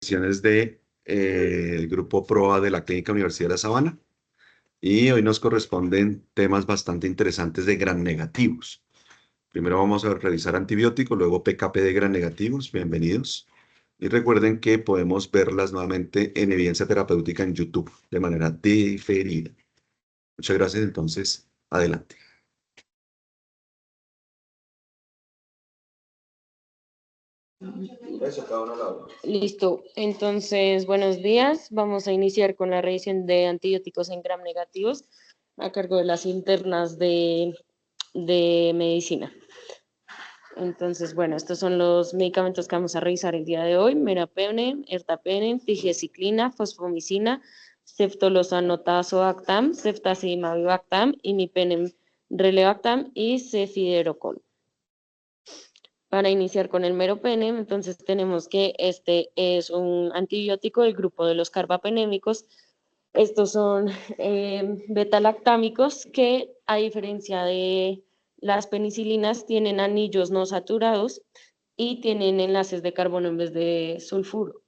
sesiones de el grupo PROA de la Clínica Universidad de La Sabana y hoy nos corresponden temas bastante interesantes de gram negativos. Primero vamos a revisar antibióticos, luego PKP de gram negativos. Bienvenidos. Y recuerden que podemos verlas nuevamente en evidencia terapéutica en YouTube de manera diferida. Muchas gracias. Entonces, adelante. Eso, cada uno la hora. Listo, entonces buenos días. Vamos a iniciar con la revisión de antibióticos en gram negativos a cargo de las internas de medicina. Entonces, bueno, estos son los medicamentos que vamos a revisar el día de hoy: meropenem, ertapenem, tigecyclina, fosfomicina, ceftolozano tazobactam, ceftazidimab-bactam, imipenem relebactam y cefiderocol. Para iniciar con el meropenem, entonces tenemos que este es un antibiótico del grupo de los carbapenémicos. Estos son betalactámicos que, a diferencia de las penicilinas, tienen anillos no saturados y tienen enlaces de carbono en vez de sulfuro.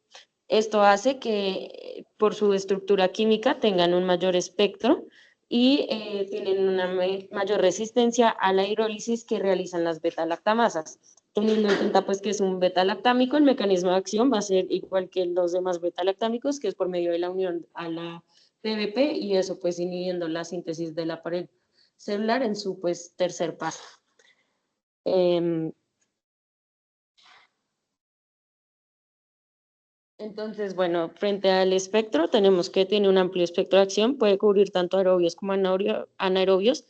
Esto hace que, por su estructura química, tengan un mayor espectro y tienen una mayor resistencia a la hidrólisis que realizan las betalactamasas. Teniendo en cuenta pues que es un betalactámico, el mecanismo de acción va a ser igual que los demás betalactámicos, que es por medio de la unión a la PBP, y eso pues inhibiendo la síntesis de la pared celular en su pues tercer paso. Entonces, bueno, frente al espectro tenemos que tiene un amplio espectro de acción, puede cubrir tanto aerobios como anaerobios.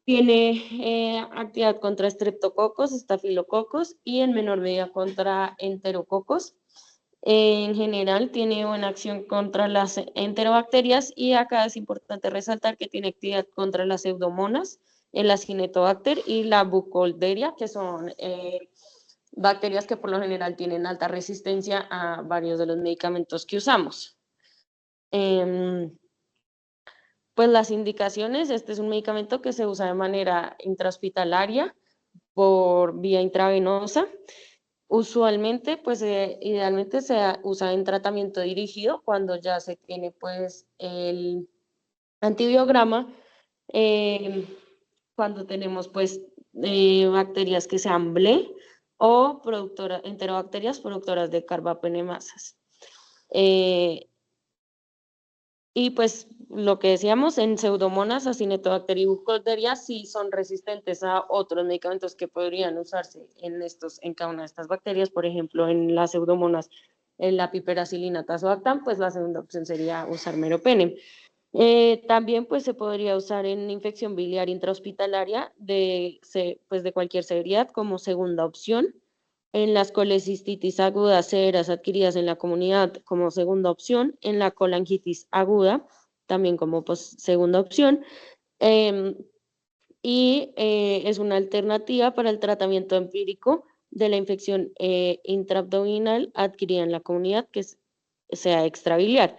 Tiene actividad contra estreptococos, estafilococos y en menor medida contra enterococos. En general tiene buena acción contra las enterobacterias, y acá es importante resaltar que tiene actividad contra las pseudomonas, el acinetobacter y la bucolderia, que son bacterias que por lo general tienen alta resistencia a varios de los medicamentos que usamos. Pues las indicaciones: este es un medicamento que se usa de manera intrahospitalaria por vía intravenosa. Usualmente, pues idealmente se usa en tratamiento dirigido cuando ya se tiene pues el antibiograma, cuando tenemos pues bacterias que sean BLE o enterobacterias productoras de carbapenemasas. Y pues lo que decíamos, en pseudomonas, acinetobacter y bucolderia sí son resistentes a otros medicamentos que podrían usarse en cada una de estas bacterias. Por ejemplo, en las pseudomonas, en la piperacilina tazobactam, pues la segunda opción sería usar meropenem. También pues se podría usar en infección biliar intrahospitalaria de cualquier severidad como segunda opción. En las colecistitis agudas severas adquiridas en la comunidad como segunda opción. En la colangitis aguda también como segunda opción. Es una alternativa para el tratamiento empírico de la infección intraabdominal adquirida en la comunidad que sea extrabiliar.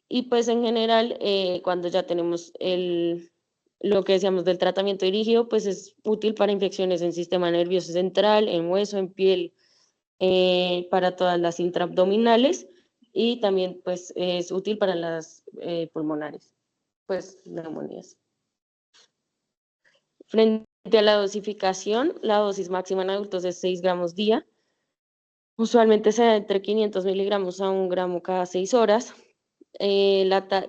Y pues en general, cuando ya tenemos lo que decíamos del tratamiento dirigido, pues es útil para infecciones en sistema nervioso central, en hueso, en piel, para todas las intraabdominales, y también pues es útil para las pulmonares, pues neumonías. Frente a la dosificación, la dosis máxima en adultos es 6 gramos día. Usualmente se da entre 500 miligramos a 1 gramo cada 6 horas.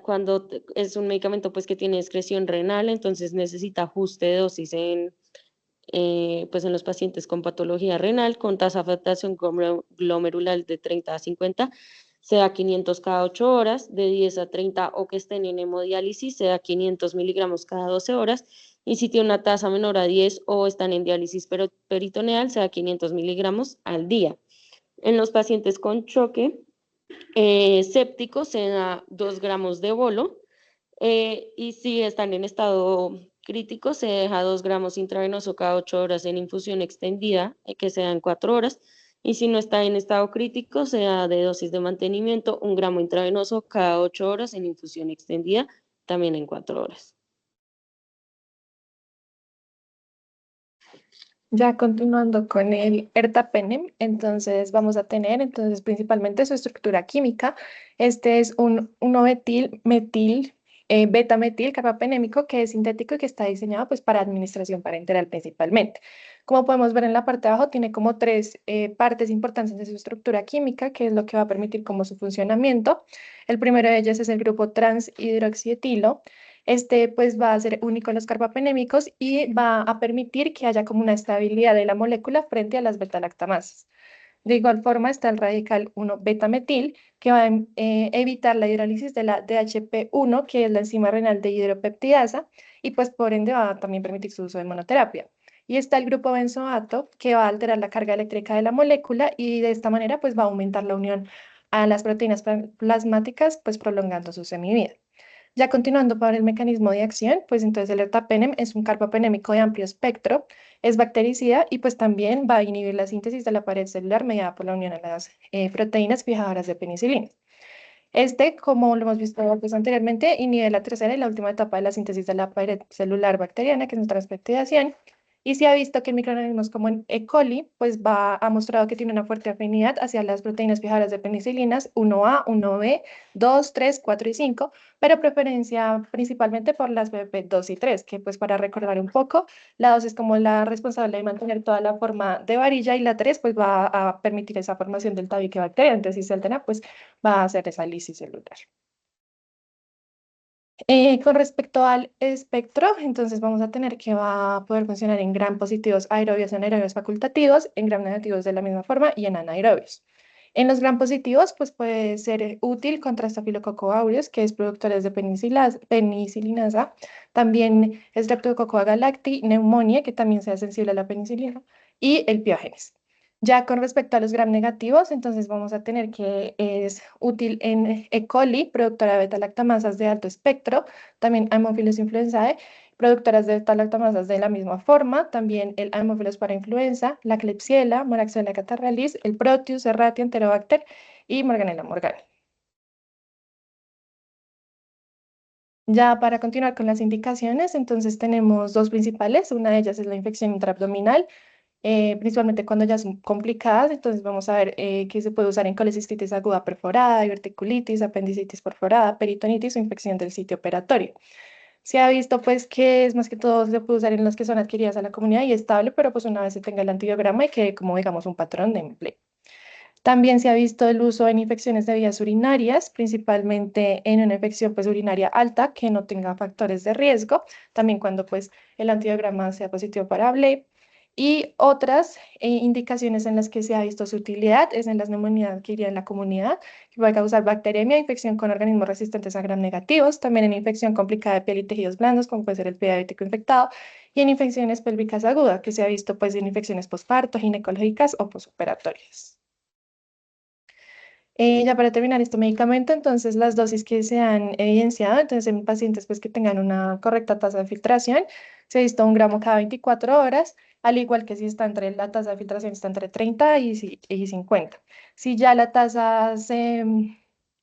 Cuando es un medicamento pues que tiene excreción renal, entonces necesita ajuste de dosis pues en los pacientes con patología renal, con tasa de afectación glomerular de 30 a 50, se da 500 cada 8 horas, de 10 a 30 o que estén en hemodiálisis, se da 500 miligramos cada 12 horas, y si tiene una tasa menor a 10 o están en diálisis peritoneal, se da 500 miligramos al día. En los pacientes con choque séptico se da 2 gramos de bolo, y si están en estado crítico se deja 2 gramos intravenoso cada 8 horas en infusión extendida, que se da en 4 horas, y si no está en estado crítico se da de dosis de mantenimiento 1 gramo intravenoso cada 8 horas en infusión extendida, también en 4 horas. Ya continuando con el ertapenem, entonces vamos a tener principalmente su estructura química. Este es un 1-metil, beta-metil carbapenémico que es sintético y que está diseñado pues para administración parenteral principalmente. Como podemos ver en la parte de abajo, tiene como tres partes importantes de su estructura química, que es lo que va a permitir como su funcionamiento. El primero de ellos es el grupo transhidroxietilo. Este pues va a ser único en los carbapenémicos y va a permitir que haya como una estabilidad de la molécula frente a las beta-lactamasas. De igual forma está el radical 1-beta-metil, que va a evitar la hidrólisis de la DHP1, que es la enzima renal de hidropeptidasa, y pues por ende va a también permitir su uso de monoterapia. Y está el grupo benzoato, que va a alterar la carga eléctrica de la molécula y de esta manera pues va a aumentar la unión a las proteínas plasmáticas, pues prolongando su semivida. Ya continuando por el mecanismo de acción, pues entonces el ertapenem es un carbapenémico de amplio espectro, es bactericida y pues también va a inhibir la síntesis de la pared celular mediada por la unión a las proteínas fijadoras de penicilina. Este, como lo hemos visto pues, anteriormente, inhibe la tercera y la última etapa de la síntesis de la pared celular bacteriana, que es nuestra transpeptidación. Y se ha visto que en microorganismos como en E. coli, pues ha mostrado que tiene una fuerte afinidad hacia las proteínas fijadoras de penicilinas 1A, 1B, 2, 3, 4 y 5, pero preferencia principalmente por las BP 2 y 3, que pues para recordar un poco, la 2 es como la responsable de mantener toda la forma de varilla y la 3 pues va a permitir esa formación del tabique bacteriano. Entonces, si se altera, pues va a hacer esa lisis celular. Con respecto al espectro, entonces vamos a tener que va a poder funcionar en gram positivos aerobios, anaerobios facultativos, en gram negativos de la misma forma y en anaerobios. En los gram positivos, pues puede ser útil contra Staphylococcus aureus, que es productores de penicilinasa, también Streptococcus agalacti, neumonía, que también sea sensible a la penicilina, y el piógenes. Ya con respecto a los gram negativos, entonces vamos a tener que es útil en E. coli, productora de beta-lactamasas de alto espectro, también Haemophilus influenzae, productoras de beta-lactamasas de la misma forma, también el Haemophilus parainfluenza, la Klebsiella, Moraxella catarrhalis, el Proteus, Serratia, Enterobacter y Morganella morgana. Ya para continuar con las indicaciones, entonces tenemos dos principales. Una de ellas es la infección intraabdominal, principalmente cuando ya son complicadas. Entonces vamos a ver que se puede usar en colecistitis aguda perforada, diverticulitis, apendicitis perforada, peritonitis o infección del sitio operatorio. Se ha visto pues que es más que todo se puede usar en las que son adquiridas a la comunidad y estable, pero pues una vez se tenga el antibiograma y que como digamos un patrón de empleo. También se ha visto el uso en infecciones de vías urinarias, principalmente en una infección pues, urinaria alta que no tenga factores de riesgo, también cuando pues, el antibiograma sea positivo para BLE. Y otras indicaciones en las que se ha visto su utilidad es en las neumonías adquiridas en la comunidad, que puede causar bacteriemia, infección con organismos resistentes a gram negativos, también en infección complicada de piel y tejidos blandos, como puede ser el pie diabético infectado, y en infecciones pélvicas agudas, que se ha visto pues, en infecciones postparto, ginecológicas o posoperatorias. Ya para terminar este medicamento, entonces las dosis que se han evidenciado, entonces en pacientes pues, que tengan una correcta tasa de filtración, se ha visto 1 gramo cada 24 horas, al igual que si está entre la tasa de filtración está entre 30 y 50. Si ya la tasa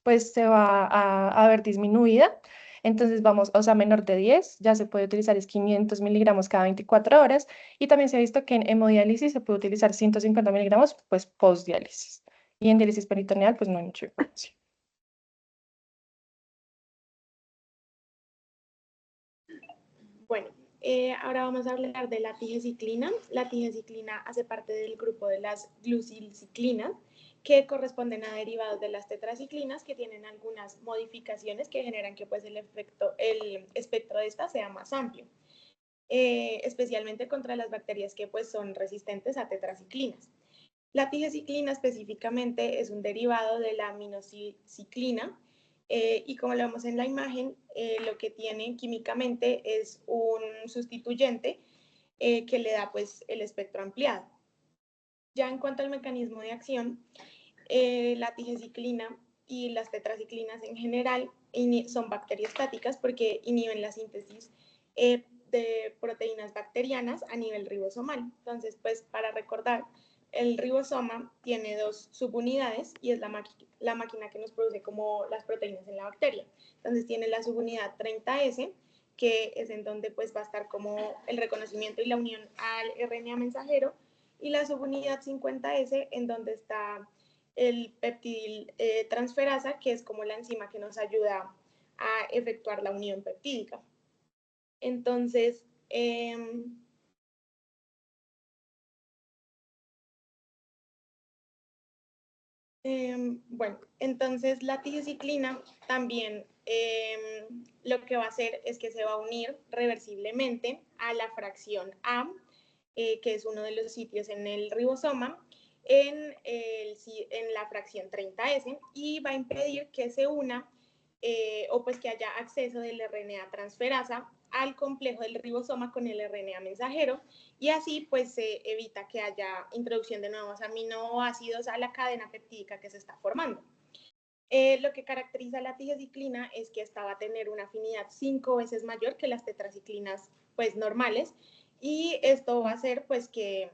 pues, se va a ver disminuida, entonces vamos, o sea, menor de 10, ya se puede utilizar es 500 miligramos cada 24 horas, y también se ha visto que en hemodiálisis se puede utilizar 150 miligramos pues postdiálisis. Y en diálisis peritoneal, pues no hay mucha información. Bueno, ahora vamos a hablar de la tigeciclina. La tigeciclina hace parte del grupo de las glucilciclinas, que corresponden a derivados de las tetraciclinas que tienen algunas modificaciones que generan que pues, el espectro de esta sea más amplio, especialmente contra las bacterias que pues, son resistentes a tetraciclinas. La tigeciclina específicamente es un derivado de la aminociclina, y como lo vemos en la imagen, lo que tiene químicamente es un sustituyente que le da pues el espectro ampliado. Ya en cuanto al mecanismo de acción, la tigeciclina y las tetraciclinas en general son bacteriostáticas porque inhiben la síntesis de proteínas bacterianas a nivel ribosomal. Entonces, pues para recordar, el ribosoma tiene dos subunidades y es la máquina que nos produce como las proteínas en la bacteria. Entonces tiene la subunidad 30S, que es en donde pues va a estar como el reconocimiento y la unión al RNA mensajero, y la subunidad 50S, en donde está el peptidil transferasa, que es como la enzima que nos ayuda a efectuar la unión peptídica. Entonces, bueno, entonces la tigeciclina también lo que va a hacer es que se va a unir reversiblemente a la fracción A, que es uno de los sitios en el ribosoma, en la fracción 30S, y va a impedir que se una o pues que haya acceso del RNA transferasa al complejo del ribosoma con el RNA mensajero, y así pues se evita que haya introducción de nuevos aminoácidos a la cadena peptídica que se está formando. Lo que caracteriza la tigeciclina es que esta va a tener una afinidad 5 veces mayor que las tetraciclinas pues normales, y esto va a hacer pues que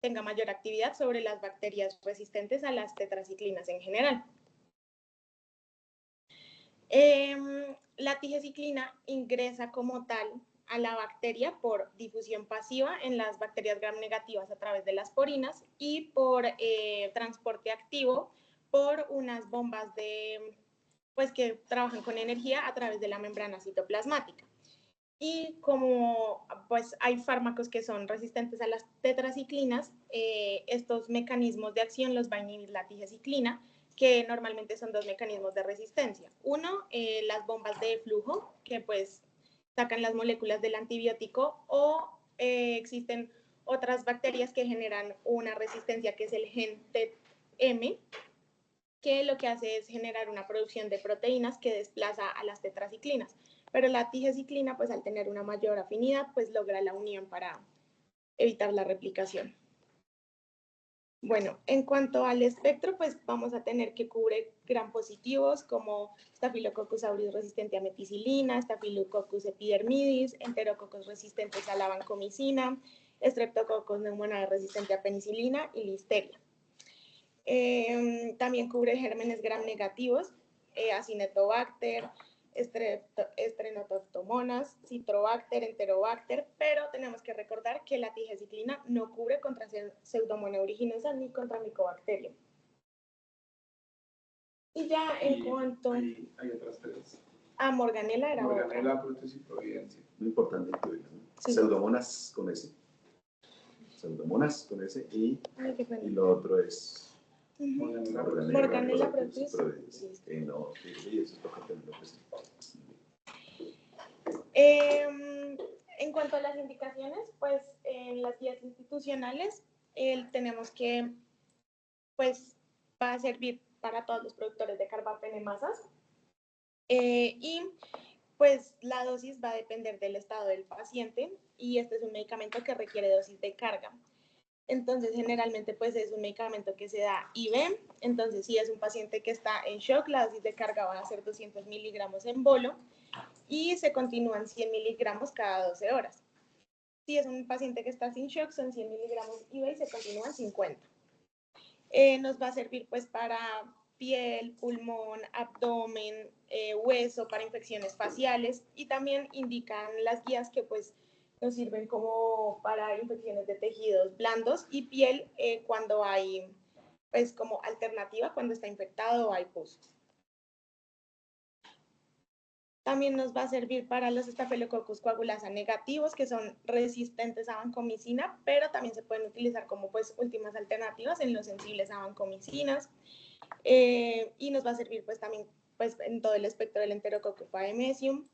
tenga mayor actividad sobre las bacterias resistentes a las tetraciclinas en general. La tigeciclina ingresa como tal a la bacteria por difusión pasiva en las bacterias gram negativas a través de las porinas, y por transporte activo por unas bombas pues que trabajan con energía a través de la membrana citoplasmática. Y como pues hay fármacos que son resistentes a las tetraciclinas, estos mecanismos de acción los va a inhibir la tigeciclina, que normalmente son dos mecanismos de resistencia. Uno, las bombas de flujo, que pues sacan las moléculas del antibiótico, o existen otras bacterias que generan una resistencia, que es el gen TET-M, que lo que hace es generar una producción de proteínas que desplaza a las tetraciclinas. Pero la tigeciclina, pues al tener una mayor afinidad, pues logra la unión para evitar la replicación. Bueno, en cuanto al espectro, pues vamos a tener que cubre gram positivos como Staphylococcus aureus resistente a meticilina, Staphylococcus epidermidis, Enterococcus resistentes a la vancomicina, Streptococcus pneumoniae resistente a penicilina y Listeria. También cubre gérmenes gram negativos, Acinetobacter, Streptococcus, Citrobacter, Enterobacter, pero tenemos que recordar que la tigeciclina no cubre contra Pseudomonas aeruginosa ni contra Mycobacterium. Y ya en cuanto hay otras tres. a Morganella era Morganella, otra. Proteus y Providencia. Muy importante incluirlo, ¿no? Sí. Pseudomonas con S. Pseudomonas con S y lo otro es Morganella, Proteus. Providencia. No, sí, eso es lo que tengo que decir. En cuanto a las indicaciones, pues en las guías institucionales tenemos que, pues, va a servir para todos los productores de carbapenemasas, y pues la dosis va a depender del estado del paciente, y este es un medicamento que requiere dosis de carga. Entonces, generalmente, pues es un medicamento que se da IV. Entonces, si es un paciente que está en shock, la dosis de carga va a ser 200 miligramos en bolo, y se continúan 100 miligramos cada 12 horas. Si es un paciente que está sin shock, son 100 miligramos IV y se continúan 50. Nos va a servir pues para piel, pulmón, abdomen, hueso, para infecciones faciales, y también indican las guías que pues nos sirven como para infecciones de tejidos blandos y piel, cuando hay pues como alternativa cuando está infectado o hay pus. También nos va a servir para los Staphylococcus coagulasa negativos, que son resistentes a vancomicina, pero también se pueden utilizar como pues últimas alternativas en los sensibles a vancomicinas. Y nos va a servir pues también pues en todo el espectro del Enterococcus faemecium.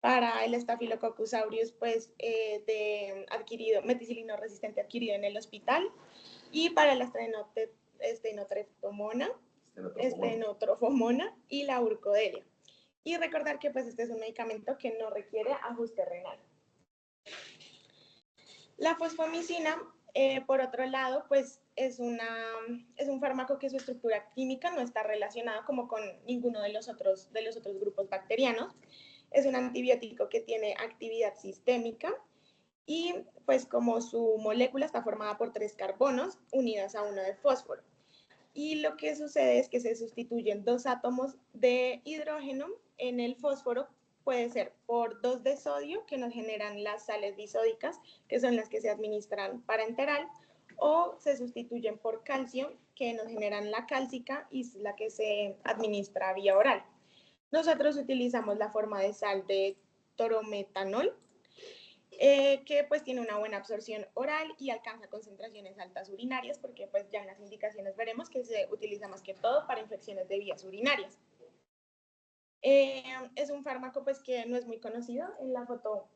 Para el Staphylococcus aureus, pues de adquirido, meticilino resistente adquirido en el hospital. Y para la estenotrofomona y la urcodelia. Y recordar que pues este es un medicamento que no requiere ajuste renal. La fosfomicina, por otro lado, pues es un fármaco que su estructura química no está relacionada como con ninguno de los otros grupos bacterianos. Es un antibiótico que tiene actividad sistémica, y pues como su molécula está formada por 3 carbonos unidas a 1 de fósforo. y lo que sucede es que se sustituyen 2 átomos de hidrógeno en el fósforo, puede ser por 2 de sodio, que nos generan las sales disódicas, que son las que se administran parenteral, o se sustituyen por calcio, que nos generan la cálcica y es la que se administra vía oral. Nosotros utilizamos la forma de sal de torometanol, que pues tiene una buena absorción oral y alcanza concentraciones altas urinarias, porque pues ya en las indicaciones veremos que se utiliza más que todo para infecciones de vías urinarias. Es un fármaco pues que no es muy conocido. En la foto,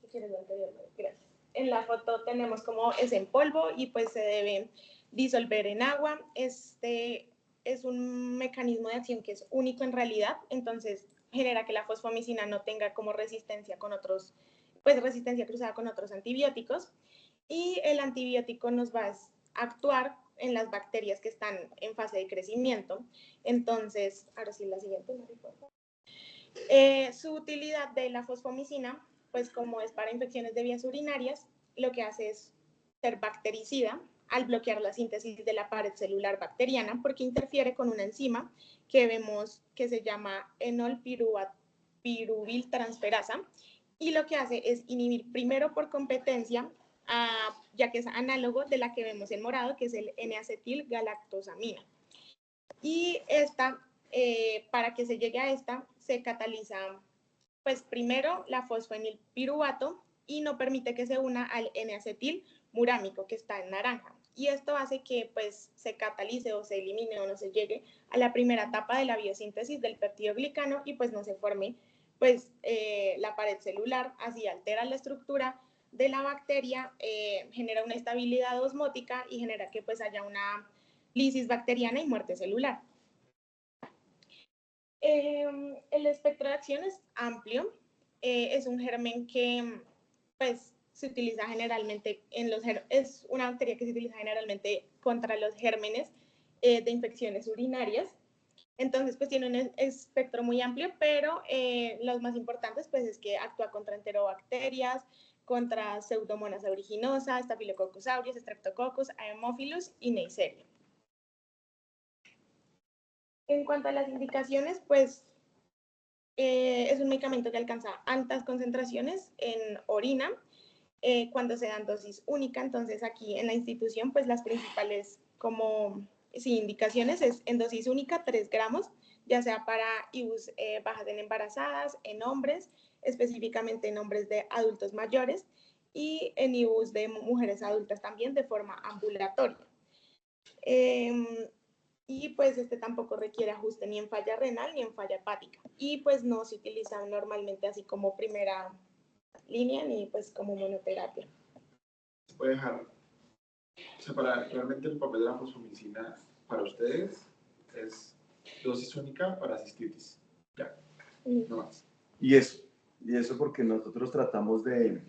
si quieres lo anterior, gracias. En la foto tenemos como es en polvo y pues se debe disolver en agua. Este es un mecanismo de acción que es único en realidad, entonces genera que la fosfomicina no tenga como resistencia con otros, pues resistencia cruzada con otros antibióticos, y el antibiótico nos va a actuar en las bacterias que están en fase de crecimiento. Entonces, ahora sí la siguiente, su utilidad de la fosfomicina, pues como es para infecciones de vías urinarias, lo que hace es ser bactericida al bloquear la síntesis de la pared celular bacteriana, porque interfiere con una enzima que vemos que se llama enolpiruviltransferasa, y lo que hace es inhibir primero por competencia, ya que es análogo de la que vemos en morado, que es el N-acetilgalactosamina. Y esta, para que se llegue a esta, se cataliza, pues primero la fosfenilpiruvato y no permite que se una al N-acetil murámico, que está en naranja. Y esto hace que pues se catalice o se elimine o no se llegue a la primera etapa de la biosíntesis del peptidoglicano y pues no se forme pues la pared celular, así altera la estructura de la bacteria, genera una estabilidad osmótica y genera que pues haya una lisis bacteriana y muerte celular. El espectro de acción es amplio, es un germen que pues se utiliza generalmente es una bacteria que se utiliza generalmente contra los gérmenes de infecciones urinarias. Entonces, pues tiene un espectro muy amplio, pero los más importantes, pues es que actúa contra enterobacterias, contra Pseudomonas aeruginosa, Staphylococcus aureus, Streptococcus, Haemophilus y Neisseria. En cuanto a las indicaciones, pues es un medicamento que alcanza altas concentraciones en orina cuando se dan dosis única. Entonces, aquí en la institución, pues las principales como indicaciones es en dosis única 3 gramos, ya sea para IUs bajas en embarazadas, en hombres, específicamente en hombres de adultos mayores, y en IUs de mujeres adultas también de forma ambulatoria. Y pues este tampoco requiere ajuste ni en falla renal ni en falla hepática. Y pues no se utiliza normalmente así como primera línea ni pues como monoterapia. Se puede dejar, o sea, realmente el papel de la fosfomicina para ustedes es dosis única para cistitis. Ya, no más. Y eso porque nosotros tratamos de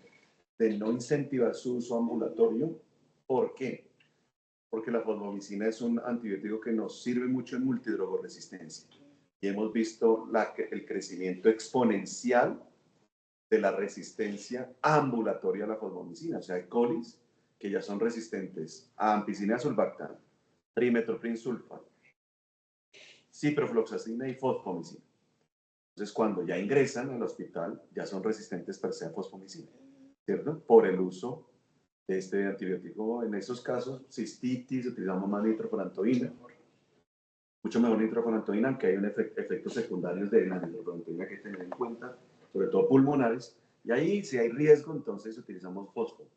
no incentivar su uso ambulatorio. ¿Por qué? Porque la fosfomicina es un antibiótico que nos sirve mucho en multidrogoresistencia. Y hemos visto el crecimiento exponencial de la resistencia ambulatoria a la fosfomicina. O sea, hay colis que ya son resistentes a ampicilina sulbactam, trimethoprim sulfato, ciprofloxacina y fosfomicina. Entonces, cuando ya ingresan al hospital, ya son resistentes per se a fosfomicina, ¿cierto? Por el uso de este antibiótico. En esos casos, cistitis, utilizamos más nitrofurantoína, mucho mejor nitrofurantoína, aunque hay un efectos secundarios de la nitrofurantoína que tener en cuenta, sobre todo pulmonares, y ahí si hay riesgo, entonces utilizamos fósforo.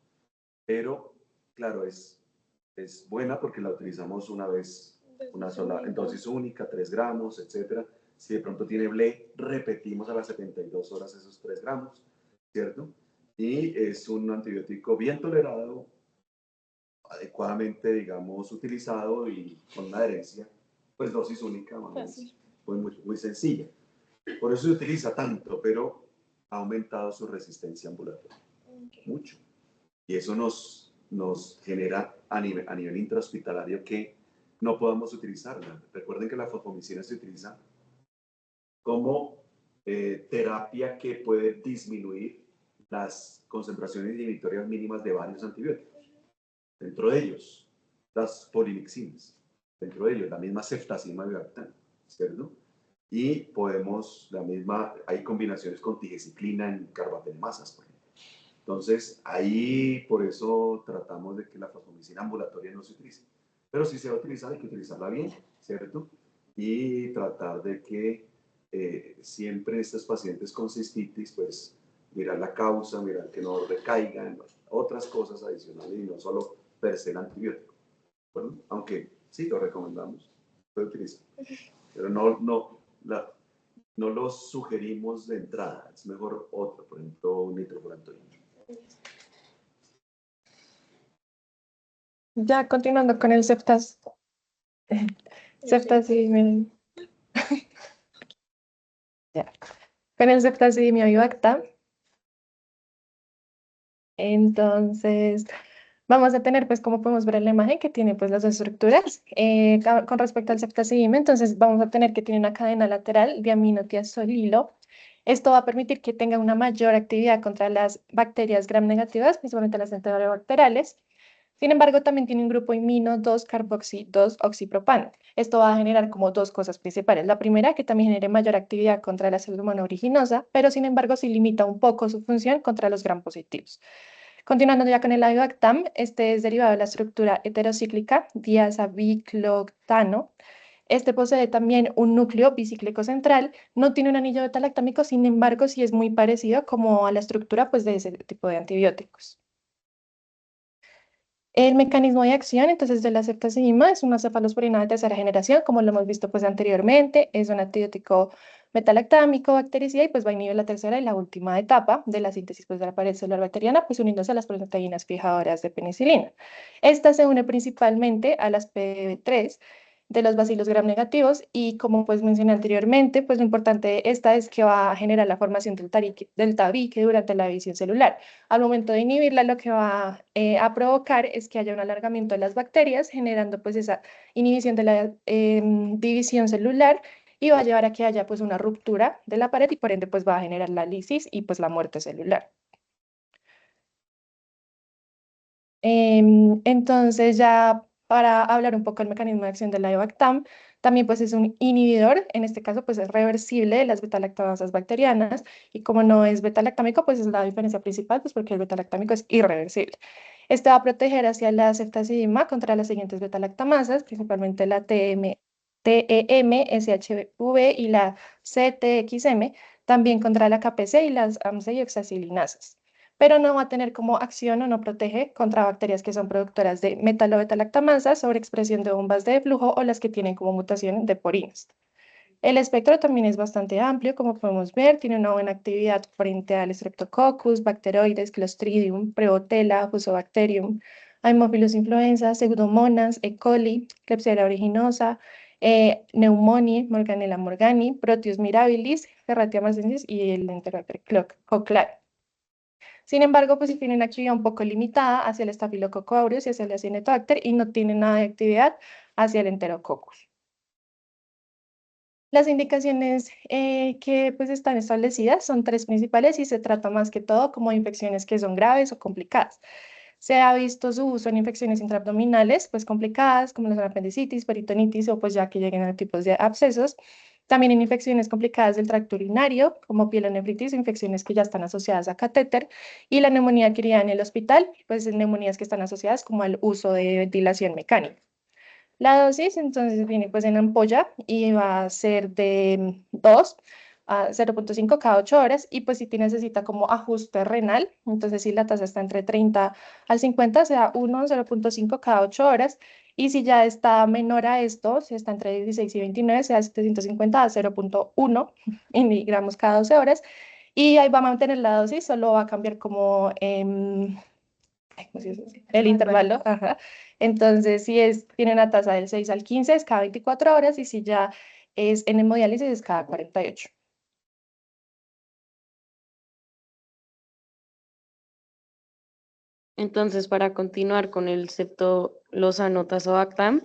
Pero, claro, es buena porque la utilizamos una vez, una sola, en dosis única, 3 gramos, etc. Si de pronto tiene BLE, repetimos a las 72 horas esos 3 gramos, ¿cierto? Y es un antibiótico bien tolerado, adecuadamente, digamos, utilizado y con una adherencia, pues dosis única, muy sencilla. Por eso se utiliza tanto, pero ha aumentado su resistencia ambulatoria, mucho. Y eso nos genera a nivel intrahospitalario que no podamos utilizarla. Recuerden que la fosfomicina se utiliza como terapia que puede disminuir las concentraciones inhibitorias mínimas de varios antibióticos. Dentro de ellos, las polimixinas. dentro de ellos, la misma ceftazidima bivactana, ¿cierto? Y podemos, hay combinaciones con tigesiclina en carbapenemasas, por ejemplo. Entonces, ahí por eso tratamos de que la fosfomicina ambulatoria no se utilice. Pero si se va a utilizar, hay que utilizarla bien, ¿cierto? Y tratar de que siempre estos pacientes con cistitis, pues mirar la causa, mirar que no recaigan, otras cosas adicionales y no solo per se el antibiótico. Bueno, aunque sí lo recomendamos, puede utilizar. Pero no los sugerimos de entrada, es mejor otro, por ejemplo, un nitrofurantoína. Ya continuando con el ceftazidimia, ya, con el ceftazidimia vivacta, entonces vamos a tener, pues como podemos ver en la imagen, que tiene pues las dos estructuras. Con respecto al ceftazidimia, entonces vamos a tener que tiene una cadena lateral de aminotiazolilo. Esto va a permitir que tenga una mayor actividad contra las bacterias gram negativas, principalmente las enterobacteriales. Sin embargo, también tiene un grupo imino 2-carboxy-2-oxipropano. Esto va a generar como dos cosas principales. La primera, que también genere mayor actividad contra la célula humana originosa, pero sin embargo, sí limita un poco su función contra los gram positivos. Continuando ya con el avibactam, este es derivado de la estructura heterocíclica diazabicloctano. Este posee también un núcleo bicíclico central, no tiene un anillo beta-lactámico, sin embargo, sí es muy parecido como a la estructura pues, de ese tipo de antibióticos. El mecanismo de acción, entonces, de la ceftazidima es una cefalosporina de tercera generación, como lo hemos visto pues anteriormente, es un antibiótico metalactámico, bactericida, y pues va a inhibir la tercera y la última etapa de la síntesis pues, de la pared celular bacteriana, pues uniéndose a las proteínas fijadoras de penicilina. Esta se une principalmente a las PB3 de los bacilos gram negativos, y como pues mencioné anteriormente, pues lo importante de esta es que va a generar la formación del tabique durante la división celular. Al momento de inhibirla, lo que va a provocar es que haya un alargamiento de las bacterias, generando pues esa inhibición de la división celular, y va a llevar a que haya pues una ruptura de la pared y por ende pues va a generar la lisis y pues la muerte celular. Entonces ya para hablar un poco del mecanismo de acción del Iobactam, también pues es un inhibidor, en este caso pues es reversible de las beta-lactamasas bacterianas, y como no es beta-lactámico pues es la diferencia principal, pues porque el beta-lactámico es irreversible. Este va a proteger hacia la ceftazidima contra las siguientes beta-lactamasas, principalmente la TEM, SHV y la CTXM, también contra la KPC y las AMC y oxacilinasas, pero no va a tener como acción o no protege contra bacterias que son productoras de metalobeta-lactamasa, sobreexpresión de bombas de flujo o las que tienen como mutación de porinas. El espectro también es bastante amplio, como podemos ver, tiene una buena actividad frente al Streptococcus, bacteroides, Clostridium, Prevotella, Fusobacterium, Haemophilus influenza, Pseudomonas, E. coli, Klebsiella originosa, Pneumoniae, Morganella morgani, Proteus mirabilis, Ferratia marcescens y el Enterococcus cochlea. Sin embargo, pues sí tiene una actividad un poco limitada hacia el Staphylococcus aureus y hacia el Acinetobacter, y no tiene nada de actividad hacia el Enterococcus. Las indicaciones que pues están establecidas son tres principales y se trata más que todo como infecciones que son graves o complicadas. Se ha visto su uso en infecciones intraabdominales pues complicadas como la apendicitis, peritonitis o pues ya que lleguen a tipos de abscesos. También en infecciones complicadas del tracto urinario como pielonefritis o infecciones que ya están asociadas a catéter, y la neumonía adquirida en el hospital, pues neumonías que están asociadas como al uso de ventilación mecánica. La dosis entonces viene pues en ampolla y va a ser de 2 a 0,5 cada 8 horas, y pues si te necesita como ajuste renal, entonces si la tasa está entre 30 al 50, sea 1, 0,5 cada 8 horas, y si ya está menor a esto, si está entre 16 y 29, sea 750 a 0,1 miligramos cada 12 horas, y ahí va a mantener la dosis, solo va a cambiar como ¿cómo se dice? El intervalo, ajá. Entonces, si tiene una tasa del 6 al 15 es cada 24 horas, y si ya es en hemodiálisis es cada 48. Entonces, para continuar con el ceftolozano tazobactam,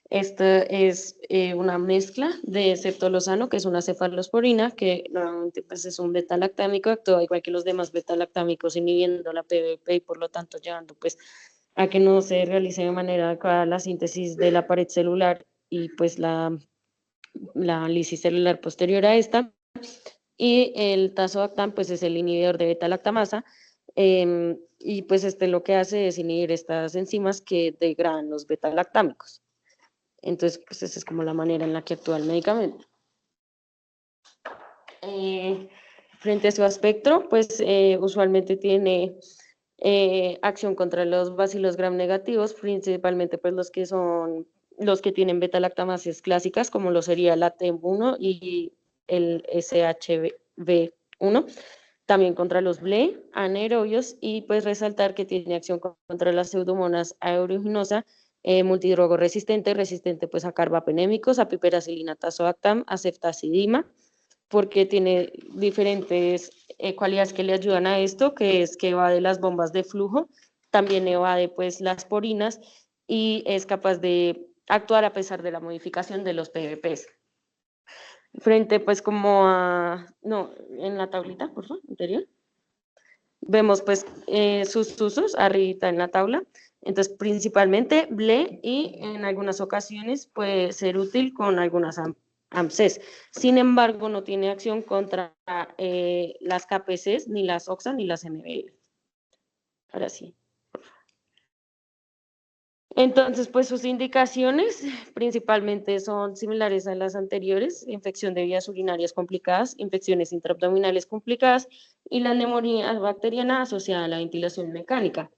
esta es una mezcla de ceftolozano, que es una cefalosporina, que normalmente pues, es un beta-lactámico, actúa igual que los demás beta-lactámicos, inhibiendo la PBP y por lo tanto llevando pues, a que no se realice de manera adecuada la síntesis de la pared celular y pues la lisis celular posterior a esta. Y el tazobactam pues es el inhibidor de beta-lactamasa, y pues lo que hace es inhibir estas enzimas que degradan los beta-lactámicos. Entonces, pues esa es como la manera en la que actúa el medicamento. Frente a su espectro, pues usualmente tiene acción contra los bacilos gram negativos, principalmente pues los que tienen beta-lactamases clásicas, como lo sería la TEM1 y el SHB1, también contra los BLE, anaerobios, y pues resaltar que tiene acción contra las pseudomonas aeruginosa, multidrogo resistente pues a carbapenémicos, a piperacilina, tazobactam, a ceftazidima, porque tiene diferentes cualidades que le ayudan a esto, que es que evade las bombas de flujo, también evade pues las porinas y es capaz de actuar a pesar de la modificación de los PVPs. Frente pues como a, no, en la tablita, por favor, anterior, vemos pues sus usos arriba en la tabla. Entonces principalmente BLE y en algunas ocasiones puede ser útil con algunas AMCs. Sin embargo, no tiene acción contra las KPCs, ni las OXA, ni las MBL. Ahora sí. Entonces, pues sus indicaciones principalmente son similares a las anteriores: infección de vías urinarias complicadas, infecciones intraabdominales complicadas y la neumonía bacteriana asociada a la ventilación mecánica.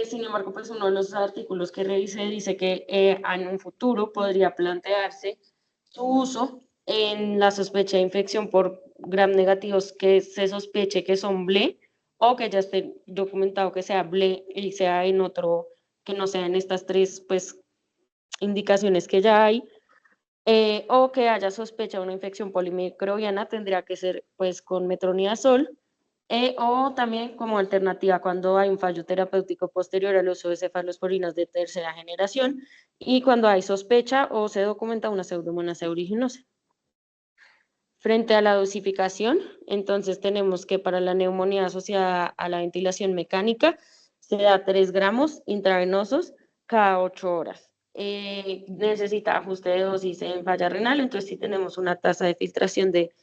Sin embargo, pues uno de los artículos que revisé dice que en un futuro podría plantearse su uso en la sospecha de infección por gram negativos que se sospeche que son BLE o que ya esté documentado que sea BLE y sea en otro, que no sea en estas tres pues indicaciones que ya hay, o que haya sospecha de una infección polimicrobiana, tendría que ser pues con metronidazol, o también como alternativa cuando hay un fallo terapéutico posterior al uso de cefalosporinas de tercera generación y cuando hay sospecha o se documenta una pseudomonas aeruginosa. Frente a la dosificación, entonces tenemos que para la neumonía asociada a la ventilación mecánica se da 3 gramos intravenosos cada 8 horas. Necesita ajuste de dosis en falla renal, entonces si tenemos una tasa de filtración de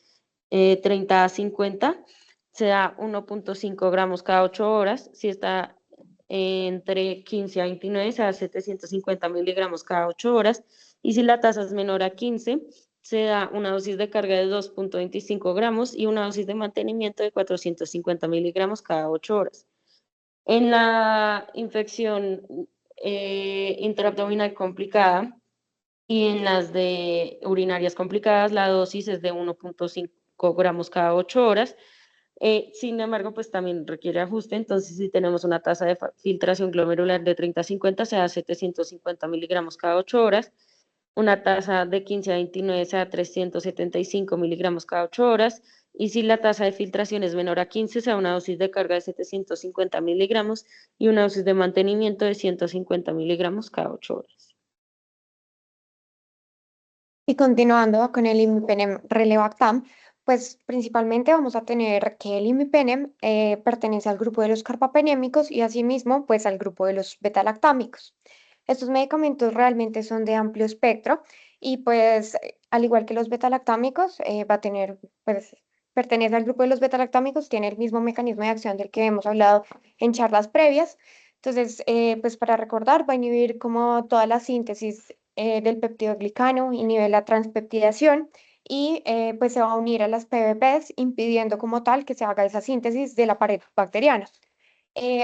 30 a 50, se da 1.5 gramos cada 8 horas. Si está entre 15 a 29, se da 750 miligramos cada 8 horas. Y si la tasa es menor a 15, se da una dosis de carga de 2.25 gramos y una dosis de mantenimiento de 450 miligramos cada 8 horas. En la infección intraabdominal complicada y en las de urinarias complicadas, la dosis es de 1.5 gramos cada 8 horas. Sin embargo, pues también requiere ajuste. Entonces, si tenemos una tasa de filtración glomerular de 30 a 50, se da 750 miligramos cada 8 horas. Una tasa de 15 a 29 se da 375 miligramos cada 8 horas. Y si la tasa de filtración es menor a 15, se da una dosis de carga de 750 miligramos y una dosis de mantenimiento de 150 miligramos cada 8 horas. Y continuando con el imipenem relevactam, pues principalmente vamos a tener que el imipenem pertenece al grupo de los carbapenémicos y asimismo pues al grupo de los betalactámicos. Estos medicamentos realmente son de amplio espectro y pues al igual que los betalactámicos va a tener pues pertenece al grupo de los betalactámicos, tiene el mismo mecanismo de acción del que hemos hablado en charlas previas. Entonces, pues para recordar, va a inhibir como toda la síntesis del peptidoglicano, inhibe la transpeptidación y pues se va a unir a las PBPs, impidiendo como tal que se haga esa síntesis de la pared bacteriana.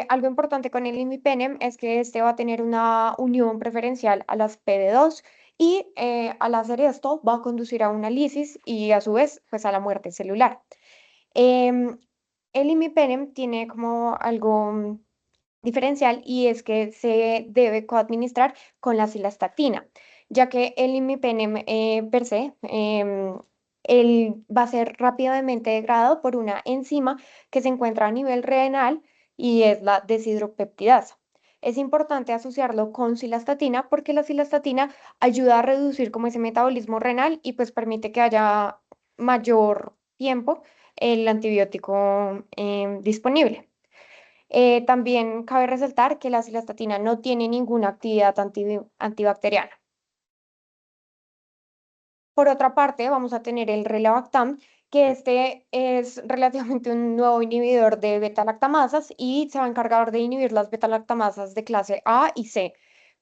Algo importante con el imipenem es que este va a tener una unión preferencial a las PD2 y al hacer esto va a conducir a una lisis y a su vez pues a la muerte celular. Em, el imipenem tiene como algo diferencial y es que se debe coadministrar con la cilastatina, ya que el imipenem per se él va a ser rápidamente degradado por una enzima que se encuentra a nivel renal y es la deshidropeptidasa. Es importante asociarlo con cilastatina porque la cilastatina ayuda a reducir como ese metabolismo renal y pues permite que haya mayor tiempo el antibiótico disponible. También cabe resaltar que la cilastatina no tiene ninguna actividad antibacteriana. Por otra parte, vamos a tener el relevactam, que este es relativamente un nuevo inhibidor de beta-lactamasas y se va a encargar de inhibir las beta-lactamasas de clase A y C.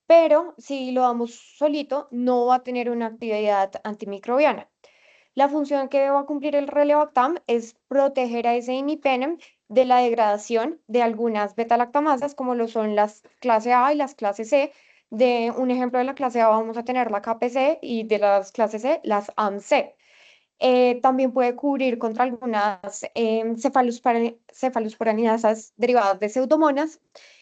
Pero si lo damos solito, no va a tener una actividad antimicrobiana. La función que va a cumplir el relevactam es proteger a ese imipenem de la degradación de algunas beta-lactamasas, como lo son las clase A y las clase C. De un ejemplo de la clase A vamos a tener la KPC y de las clases C, las AMC. También puede cubrir contra algunas cefalosporinasas derivadas de pseudomonas.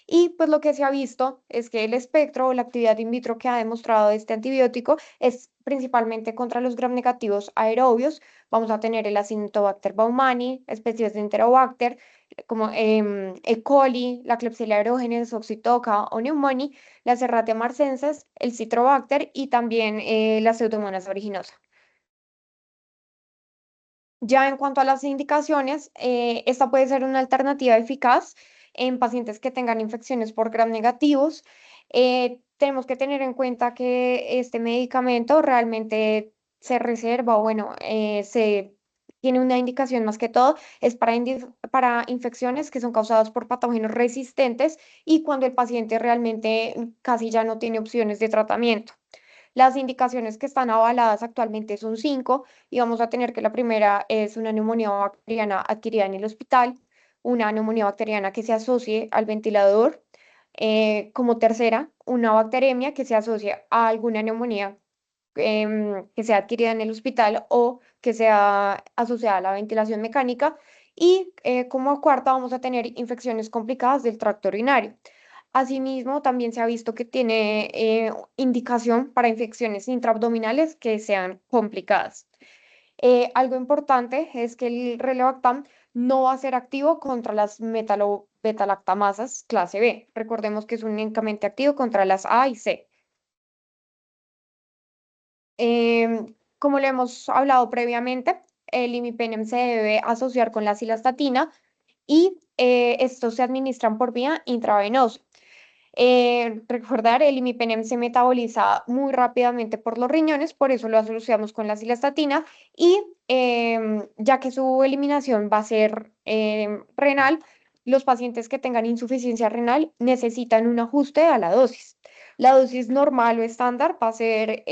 Y pues lo que se ha visto es que el espectro o la actividad in vitro que ha demostrado este antibiótico es principalmente contra los gram negativos aerobios. Vamos a tener el Acinetobacter baumannii, especies de Enterobacter, como E. coli, la Klebsiella aerogenes, Oxytoca o Pneumoniae, la Serratia marcensis, el Citrobacter y también la Pseudomonas aeruginosa. Ya en cuanto a las indicaciones, esta puede ser una alternativa eficaz en pacientes que tengan infecciones por gram negativos. Tenemos que tener en cuenta que este medicamento realmente se reserva, o bueno, se tiene una indicación más que todo, es para infecciones que son causadas por patógenos resistentes y cuando el paciente realmente casi ya no tiene opciones de tratamiento. Las indicaciones que están avaladas actualmente son 5 y vamos a tener que la primera es una neumonía bacteriana adquirida en el hospital, una neumonía bacteriana que se asocie al ventilador, como tercera, una bacteremia que se asocia a alguna neumonía que sea adquirida en el hospital o que sea asociada a la ventilación mecánica. Y como cuarta vamos a tener infecciones complicadas del tracto urinario. Asimismo, también se ha visto que tiene indicación para infecciones intraabdominales que sean complicadas. Algo importante es que el relevactam no va a ser activo contra las metalobeta-lactamasas clase B. Recordemos que es únicamente activo contra las A y C. Como lo hemos hablado previamente, el imipenem se debe asociar con la cilastatina y estos se administran por vía intravenosa. Recordar, el imipenem se metaboliza muy rápidamente por los riñones, por eso lo asociamos con la cilastatina y ya que su eliminación va a ser renal, los pacientes que tengan insuficiencia renal necesitan un ajuste a la dosis. La dosis normal o estándar va a ser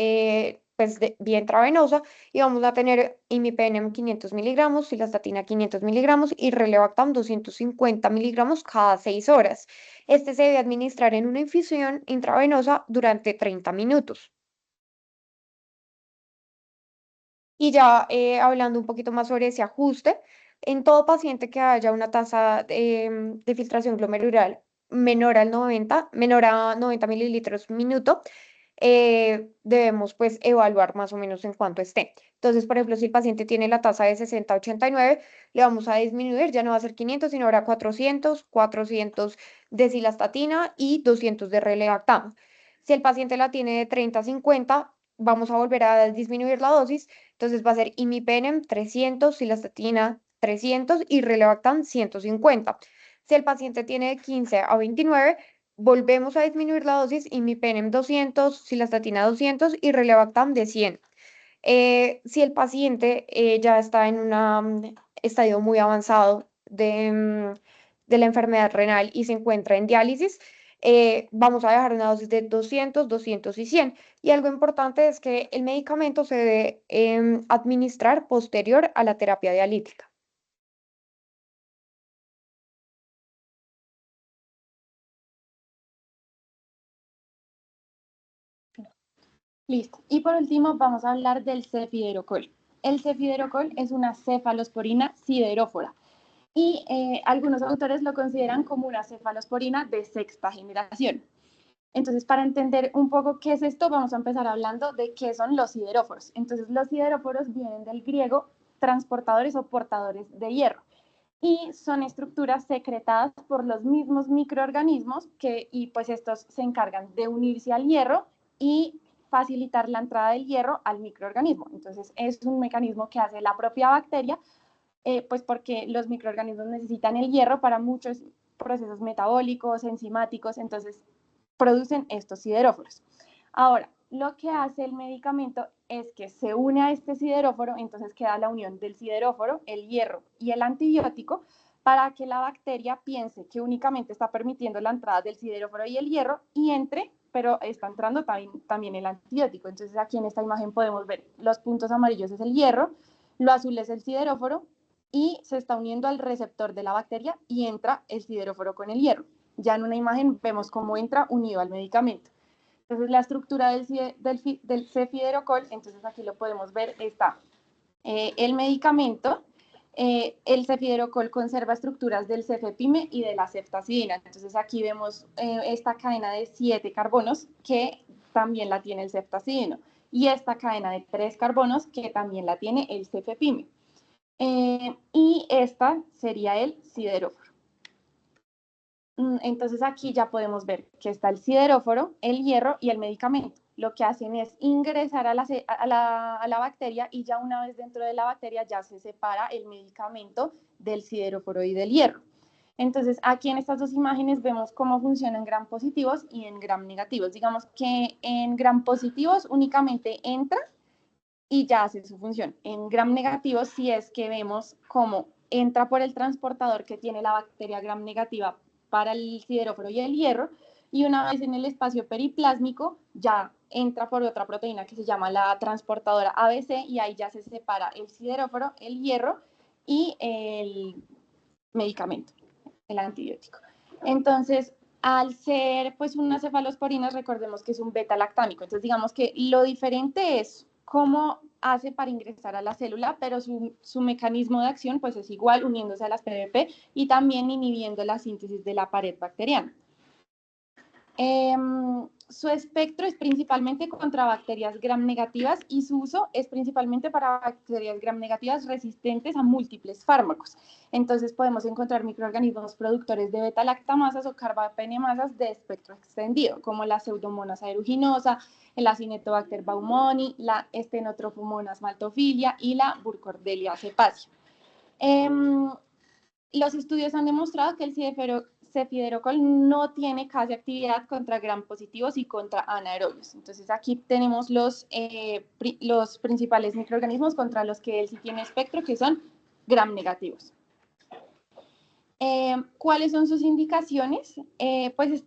pues vía intravenosa y vamos a tener imipenem 500 miligramos, cilastatina 500 miligramos y relevactam 250 miligramos cada 6 horas. Este se debe administrar en una infusión intravenosa durante 30 minutos. Y ya hablando un poquito más sobre ese ajuste, en todo paciente que haya una tasa de filtración glomerular menor a 90 mililitros minuto, debemos pues evaluar más o menos en cuánto esté. Entonces, por ejemplo, si el paciente tiene la tasa de 60 a 89, le vamos a disminuir, ya no va a ser 500, sino ahora 400 de cilastatina y 200 de relevactam. Si el paciente la tiene de 30 a 50, vamos a volver a disminuir la dosis, entonces va a ser imipenem 300, cilastatina 300 y relevactam 150. Si el paciente tiene de 15 a 29, volvemos a disminuir la dosis, imipenem 200, cilastatina 200 y relevactam de 100. Si el paciente ya está en un estadio muy avanzado de la enfermedad renal y se encuentra en diálisis, vamos a dejar una dosis de 200, 200 y 100. Y algo importante es que el medicamento se debe administrar posterior a la terapia dialítica. Listo. Y por último vamos a hablar del cefiderocol. El cefiderocol es una cefalosporina siderófora y algunos autores lo consideran como una cefalosporina de sexta generación. Entonces, para entender un poco qué es esto, vamos a empezar hablando de qué son los sideróforos. Entonces, los sideróforos vienen del griego transportadores o portadores de hierro y son estructuras secretadas por los mismos microorganismos y pues estos se encargan de unirse al hierro y facilitar la entrada del hierro al microorganismo. Entonces, es un mecanismo que hace la propia bacteria, pues porque los microorganismos necesitan el hierro para muchos procesos metabólicos, enzimáticos, entonces producen estos sideróforos. Ahora, lo que hace el medicamento es que se une a este sideróforo, entonces queda la unión del sideróforo, el hierro y el antibiótico, para que la bacteria piense que únicamente está permitiendo la entrada del sideróforo y el hierro y entre, pero está entrando también el antibiótico. Entonces aquí en esta imagen podemos ver los puntos amarillos es el hierro, lo azul es el sideróforo y se está uniendo al receptor de la bacteria y entra el sideróforo con el hierro. Ya en una imagen vemos cómo entra unido al medicamento. Entonces la estructura del cefiderocol, entonces aquí lo podemos ver, está el medicamento, el cefiderocol conserva estructuras del cefepime y de la ceftazidina. Entonces aquí vemos esta cadena de 7 carbonos que también la tiene el ceftazidino y esta cadena de 3 carbonos que también la tiene el cefepime. Y esta sería el sideróforo. Entonces aquí ya podemos ver que está el sideróforo, el hierro y el medicamento. Lo que hacen es ingresar a la bacteria y ya una vez dentro de la bacteria ya se separa el medicamento del sideróforo y del hierro. Entonces aquí en estas dos imágenes vemos cómo funciona en gram positivos y en gram negativos. Digamos que en gram positivos únicamente entra y ya hace su función. En gram negativos sí es que vemos cómo entra por el transportador que tiene la bacteria gram negativa para el sideróforo y el hierro, y una vez en el espacio periplásmico ya entra por otra proteína que se llama la transportadora ABC y ahí ya se separa el sideróforo, el hierro y el medicamento, el antibiótico. Entonces, al ser pues unas cefalosporinas, recordemos que es un beta-lactámico, entonces digamos que lo diferente es cómo hace para ingresar a la célula, pero su mecanismo de acción pues es igual, uniéndose a las PBP y también inhibiendo la síntesis de la pared bacteriana. Su espectro es principalmente contra bacterias gram negativas y su uso es principalmente para bacterias gram negativas resistentes a múltiples fármacos. Entonces podemos encontrar microorganismos productores de beta-lactamasas o carbapenemasas de espectro extendido, como la Pseudomonas aeruginosa, el Acinetobacter baumannii, la Stenotrophomonas maltophilia y la Burkholderia cepacia. Los estudios han demostrado que el cefiderocol no tiene casi actividad contra gram positivos y contra anaerobios. Entonces aquí tenemos los principales microorganismos contra los que él sí tiene espectro, que son gram negativos. ¿Cuáles son sus indicaciones? Pues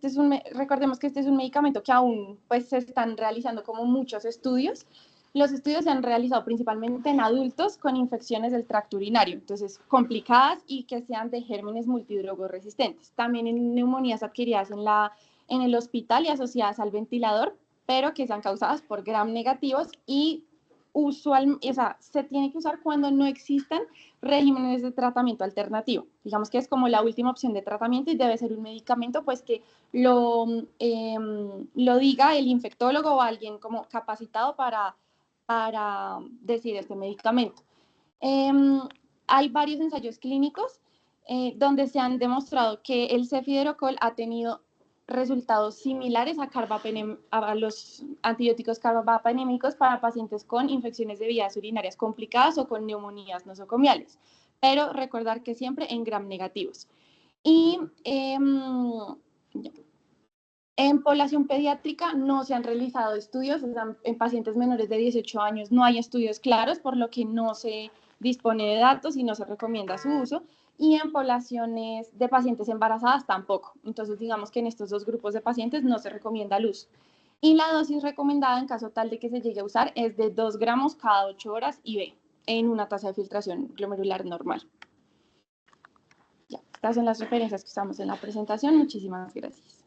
recordemos que este es un medicamento que aún pues, se están realizando como muchos estudios. Los estudios se han realizado principalmente en adultos con infecciones del tracto urinario, entonces complicadas y que sean de gérmenes multidrogoresistentes. También en neumonías adquiridas en el hospital y asociadas al ventilador, pero que sean causadas por gram negativos y se tiene que usar cuando no existan regímenes de tratamiento alternativo. Digamos que es como la última opción de tratamiento y debe ser un medicamento pues que lo diga el infectólogo o alguien como capacitado para decir este medicamento. Hay varios ensayos clínicos donde se han demostrado que el cefiderocol ha tenido resultados similares a los antibióticos carbapenémicos para pacientes con infecciones de vías urinarias complicadas o con neumonías nosocomiales, pero recordar que siempre en gram negativos. Y en población pediátrica no se han realizado estudios, o sea, en pacientes menores de 18 años no hay estudios claros, por lo que no se dispone de datos y no se recomienda su uso, y en poblaciones de pacientes embarazadas tampoco. Entonces, digamos que en estos dos grupos de pacientes no se recomienda el uso. Y la dosis recomendada en caso tal de que se llegue a usar es de 2 gramos cada 8 horas IV en una tasa de filtración glomerular normal. Ya, estas son las referencias que usamos en la presentación. Muchísimas gracias.